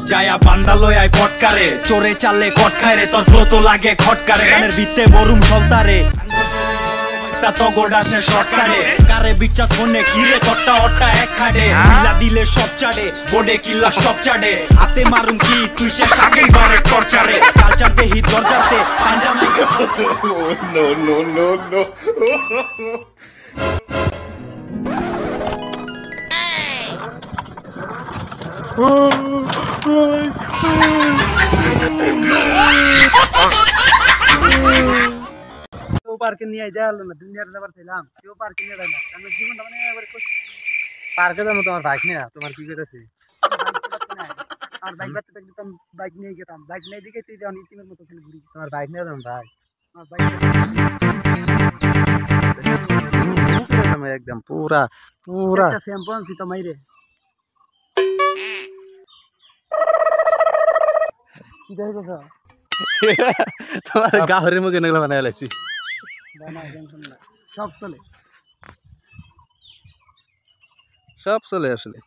जाया बांदा लय आय फटकारे चोरे चालले कट खाय रे तोर फ्लो तो लागे खटकारे गानेर ভিত্তে বরুম সলতারে তা তো গোডাছে শটকারে কারে বিচাস মনে কিরে কট্টা অট্টা এক খাডে মিলা দিলে সব চাড়ে বোর্ডে কিল্লা স্টপ চাড়ে হাতে মারুম কি তুই সে আগেই বারে টর্চারে কালচার দেহি দরজাতে পাঞ্জামে নো নো নো নো পার্কে নিয়ে যাই হলো না দুনিয়ার ব্যাপার ছিলাম কেউ পার্কে নিয়ে যায় না কারণ জীবনটা মানে একবারে পার্কে যাবো তোমার বাইক নিয়ে তোমার কি করেছে আর বাইক বাড়তে থাকলে তো বাইক নিয়ে গেতাম বাইক নিয়ে দিকে তুই যখন ইতিমের মতো খেলে ঘুরি তোমার বাইক নিয়ে যাম ভাই আমার বাইক একদম পুরা পুরা শ্যাম্পু আনছি তো মাইরে কি দেখেছ তোমার গাহরের মুখে এগুলো বানাই লাইছি সব চলে সব চলে আসলে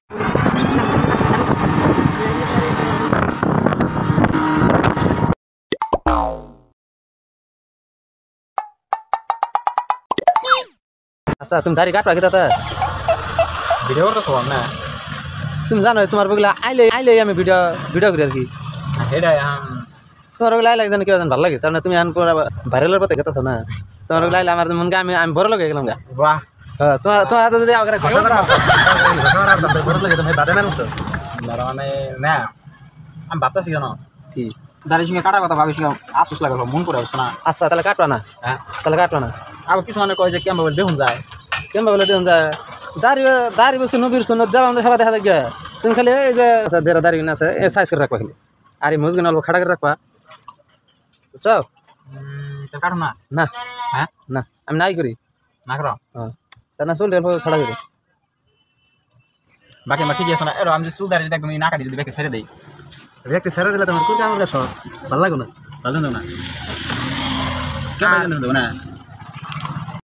আচ্ছা তুমি দাড়ি কাটবা কি দাদা ভিডিও করতেছ না তুমি জানো তোমার বগলা আইলে আইলে আমি ভিডিও ভিডিও করি আর কি হেডা তোমার বগলা আইলে জানো কি ভালো লাগে তার মানে তুমি আন পুরো ভাইরালের পথে গেতেছ না তোমার বগলা আইলে আমার মনকে আমি বড় লোক হয়ে গেলাম গা বাহ হ্যাঁ তোমার তোমার হাতে যদি আগে ঘষা করা বড় লোক তুমি বাদে মানুষ তো মানে না আমি ভাবতেছি কেন কি দাড়ির সঙ্গে কাটার কথা ভাবিস আফসোস লাগে মন করে আসছে না আচ্ছা তাহলে কাটবা না হ্যাঁ তাহলে কাটবা না আবার কিছু মানে কয় যে কেমন বলে দেখুন যায় কেমন বলে দেখুন যায় দাড়ি দাড়ি বসে নবীর সুন্নত যাবা আমাদের সবাই দেখা থাকবে তুমি খালি এই যে দেড় দাড়ি না আছে এ সাইজ করে রাখবা খালি আর এই মুজগুন অল্প খাড়া করে রাখবা বুঝছো কাটো না না হ্যাঁ না আমি নাই করি না করো হ্যাঁ তা না চল অল্প খাড়া করে বাকি আমার ঠিক আছে না এর আমি চুল দাঁড়িয়ে যদি একদম না কাটি যদি ব্যাকে ছেড়ে দেই একটা ছেড়ে দিলে তোমার কোন আমার সহজ ভালো লাগো না ভালো না কেমন না